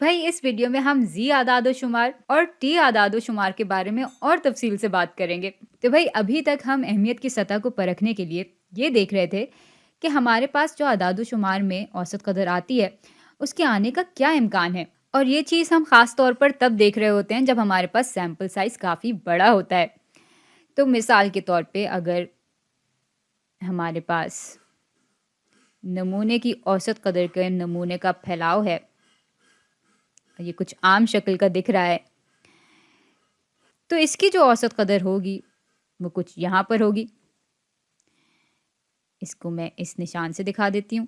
भाई इस वीडियो में हम जी आदाद व शुमार और टी आदाद व शुमार के बारे में और तफसील से बात करेंगे। तो भाई अभी तक हम अहमियत की सतह को परखने के लिए ये देख रहे थे कि हमारे पास जो आदाद व शुमार में औसत कदर आती है उसके आने का क्या इम्कान है। और ये चीज़ हम ख़ास तौर पर तब देख रहे होते हैं जब हमारे पास सैम्पल साइज़ काफ़ी बड़ा होता है। तो मिसाल के तौर पे अगर हमारे पास नमूने की औसत कदर के नमूने का फैलाव है, ये कुछ आम शक्ल का दिख रहा है, तो इसकी जो औसत कदर होगी वो कुछ यहाँ पर होगी। इसको मैं इस निशान से दिखा देती हूँ।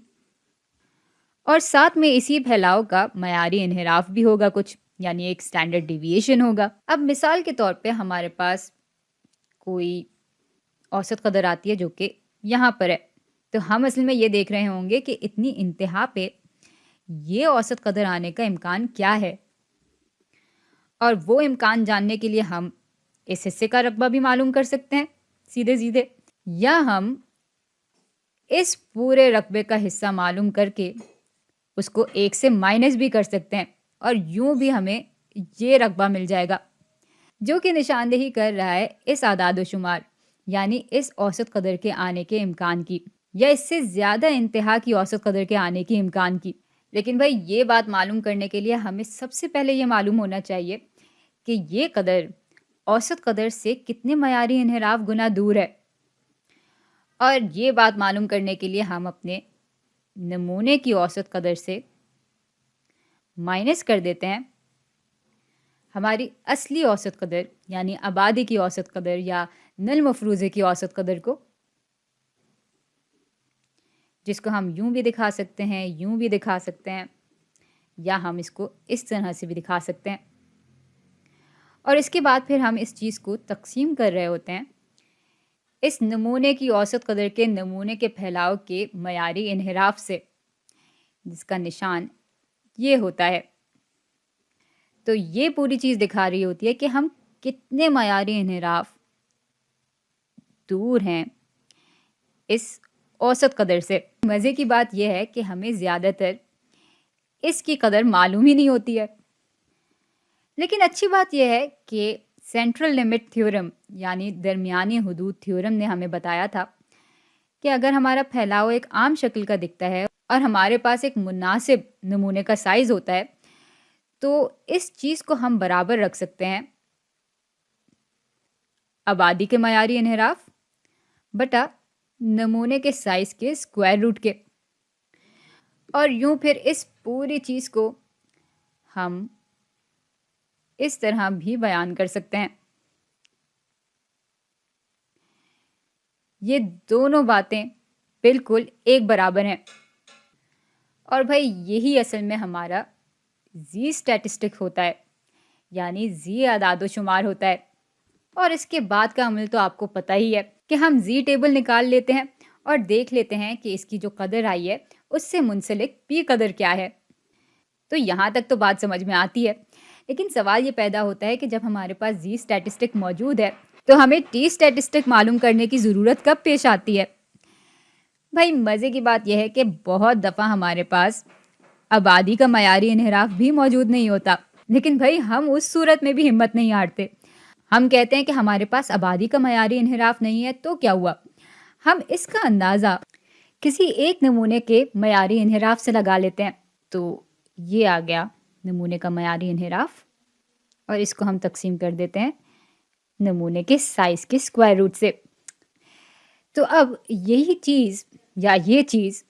और साथ में इसी फैलाव का मयारी इन्हिराफ भी होगा कुछ, यानी एक स्टैंडर्ड डिविएशन होगा। अब मिसाल के तौर पे हमारे पास कोई औसत कदर आती है जो कि यहाँ पर है, तो हम असल में ये देख रहे होंगे कि इतनी इंतहा पे ये औसत कदर आने का इम्कान क्या है। और वो इम्कान जानने के लिए हम इस हिस्से का रकबा भी मालूम कर सकते हैं सीधे सीधे, या हम इस पूरे रकबे का हिस्सा मालूम करके उसको एक से माइनस भी कर सकते हैं, और यूं भी हमें ये रकबा मिल जाएगा जो कि निशानदेही कर रहा है इस आदाद व शुमार यानी इस औसत कदर के आने के इम्कान की, या इससे ज़्यादा इंतहा की औसत कदर के आने की इम्कान की। लेकिन भाई ये बात मालूम करने के लिए हमें सबसे पहले ये मालूम होना चाहिए कि ये कदर औसत कदर से कितने मयारी इन्हिराफ गुना दूर है। और ये बात मालूम करने के लिए हम अपने नमूने की औसत कदर से माइनस कर देते हैं हमारी असली औसत कदर यानी आबादी की औसत कदर या नल मफरूज़े की औसत कदर को, जिसको हम यूं भी दिखा सकते हैं, यूं भी दिखा सकते हैं, या हम इसको इस तरह से भी दिखा सकते हैं। और इसके बाद फिर हम इस चीज़ को तकसीम कर रहे होते हैं इस नमूने की औसत कदर के नमूने के फैलाव के मयारी इन्हिराफ से, जिसका निशान ये होता है। तो ये पूरी चीज़ दिखा रही होती है कि हम कितने मयारी इन्हिराफ दूर हैं इस औसत कदर से। मज़े की बात यह है कि हमें ज़्यादातर इसकी कदर मालूम ही नहीं होती है। लेकिन अच्छी बात यह है कि सेंट्रल लिमिट थ्योरम यानी दरमियानी हुदूद थ्योरम ने हमें बताया था कि अगर हमारा फैलाव एक आम शक्ल का दिखता है और हमारे पास एक मुनासिब नमूने का साइज़ होता है, तो इस चीज़ को हम बराबर रख सकते हैं आबादी के मयारी इन्हिराफ बटा नमूने के साइज़ के स्क्वायर रूट के। और यूं फिर इस पूरी चीज़ को हम इस तरह भी बयान कर सकते हैं। ये दोनों बातें बिल्कुल एक बराबर हैं। और भाई यही असल में हमारा जी स्टैटिस्टिक होता है, यानी जी आदाद शुमार होता है। और इसके बाद का अमल तो आपको पता ही है कि हम जी टेबल निकाल लेते हैं और देख लेते हैं कि इसकी जो कदर आई है उससे मुंसलिक पी कदर क्या है। तो यहाँ तक तो बात समझ में आती है, लेकिन सवाल ये पैदा होता है कि जब हमारे पास जी स्टैटिस्टिक मौजूद है तो हमें टी स्टैटिस्टिक मालूम करने की ज़रूरत कब पेश आती है। भाई मज़े की बात यह है कि बहुत दफ़ा हमारे पास आबादी का मयारी इन्हिराफ भी मौजूद नहीं होता, लेकिन भाई हम उस सूरत में भी हिम्मत नहीं हारते। हम कहते हैं कि हमारे पास आबादी का मयारी इन्हिराफ नहीं है तो क्या हुआ, हम इसका अंदाज़ा किसी एक नमूने के मयारी इन्हिराफ से लगा लेते हैं। तो ये आ गया नमूने का मयारी इन्हिराफ, और इसको हम तकसीम कर देते हैं नमूने के साइज़ के स्क्वायर रूट से। तो अब यही चीज़ या ये चीज़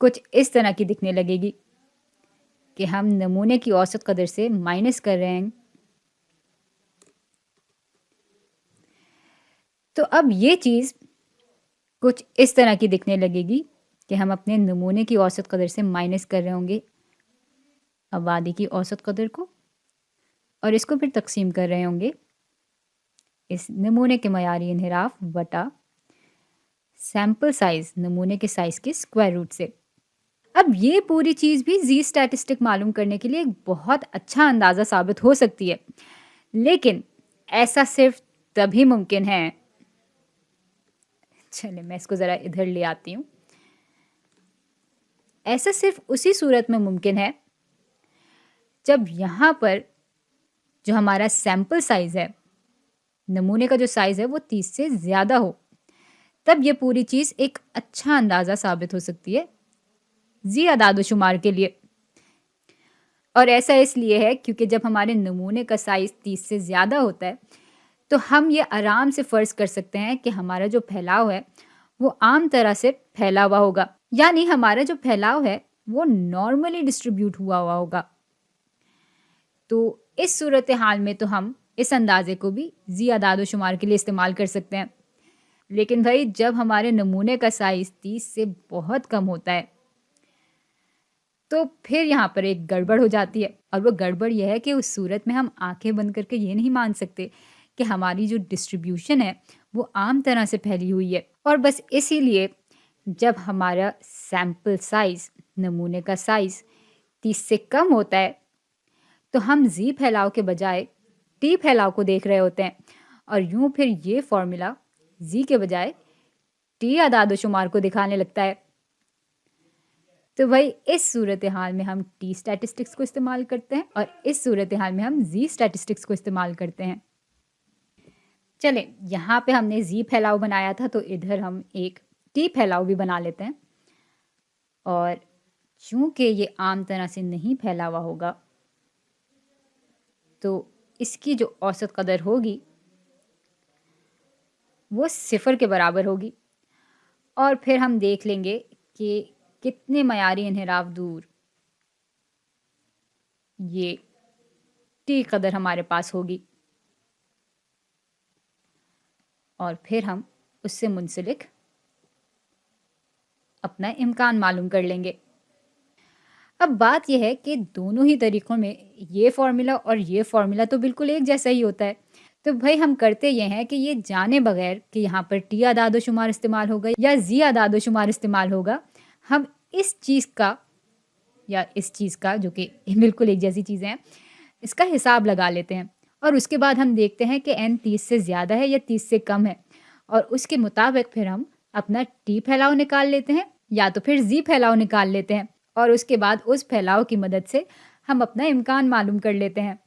कुछ इस तरह की दिखने लगेगी कि हम नमूने की औसत कदर से माइनस कर रहे हैं। तो अब ये चीज़ कुछ इस तरह की दिखने लगेगी कि हम अपने नमूने की औसत कदर से माइनस कर रहे होंगे आबादी की औसत कदर को, और इसको फिर तकसीम कर रहे होंगे इस नमूने के मयारी इन्हिराफ बटा सैम्पल साइज़ नमूने के साइज़ के स्क्वायर रूट से। अब ये पूरी चीज़ भी जी स्टैटिस्टिक मालूम करने के लिए एक बहुत अच्छा अंदाज़ा साबित हो सकती है, लेकिन ऐसा सिर्फ तभी मुमकिन है, चले मैं इसको ज़रा इधर ले आती हूँ, ऐसा सिर्फ उसी सूरत में मुमकिन है जब यहाँ पर जो हमारा सैंपल साइज़ है, नमूने का जो साइज़ है वो 30 से ज़्यादा हो, तब ये पूरी चीज़ एक अच्छा अंदाज़ा साबित हो सकती है ज़ी अदाद-ओ-शुमार के लिए। और ऐसा इसलिए है क्योंकि जब हमारे नमूने का साइज़ 30 से ज़्यादा होता है, तो हम ये आराम से फ़र्ज़ कर सकते हैं कि हमारा जो फैलाव है, वो आम तरह से फैला हुआ होगा। यानी हमारा जो फैलाव है, वो नॉर्मली डिस्ट्रीब्यूट हुआ होगा। तो इस सूरत हाल में तो हम इस अंदाज़े को भी ज़ी अदाद-ओ-शुमार के लिए इस्तेमाल कर सकते हैं। लेकिन भाई जब हमारे नमूने का साइज़ 30 से बहुत कम होता है, तो फिर यहाँ पर एक गड़बड़ हो जाती है। और वो गड़बड़ ये है कि उस सूरत में हम आँखें बंद करके ये नहीं मान सकते कि हमारी जो डिस्ट्रीब्यूशन है, वो आम तरह से फैली हुई है। और बस इसीलिए जब हमारा सैंपल साइज़, नमूने का साइज़ 30 से कम होता है, तो हम ज़ी फैलाव के बजाय टी फैलाव को देख रहे होते हैं। और यूँ फिर ये फ़ॉर्मूला ज़ी के बजाय टी अदाद-ओ-शुमार को दिखाने लगता है। तो भाई इस सूरत हाल में हम टी स्टैटिस्टिक्स को इस्तेमाल करते हैं और इस सूरत हाल में हम ज़ी स्टैटिस्टिक्स को इस्तेमाल करते हैं। चलें, यहाँ पे हमने ज़ी फैलाव बनाया था, तो इधर हम एक टी फैलाव भी बना लेते हैं। और चूँकि ये आम तरह से नहीं फैला हुआ होगा, तो इसकी जो औसत कदर होगी, वो 0 के बराबर होगी। और फिर हम देख लेंगे कि कितने मयारी इन्हिराफ दूर ये टी कदर हमारे पास होगी, और फिर हम उससे मुंसलिक अपना इम्कान मालूम कर लेंगे। अब बात यह है कि दोनों ही तरीक़ों में ये फ़ॉर्मूला और ये फ़ॉर्मूला तो बिल्कुल एक जैसा ही होता है। तो भाई हम करते ये हैं कि ये जाने बगैर कि यहाँ पर टी अदाद-ओ-शुमार इस्तेमाल होगा या ज़ी अदाद-ओ-शुमार इस्तेमाल होगा, हम इस चीज़ का या इस चीज़ का, जो कि बिल्कुल एक जैसी चीज़ें हैं, इसका हिसाब लगा लेते हैं। और उसके बाद हम देखते हैं कि n 30 से ज़्यादा है या 30 से कम है, और उसके मुताबिक फिर हम अपना टी फैलाव निकाल लेते हैं या तो फिर ज़ी फैलाव निकाल लेते हैं। और उसके बाद उस फैलाव की मदद से हम अपना इम्कान मालूम कर लेते हैं।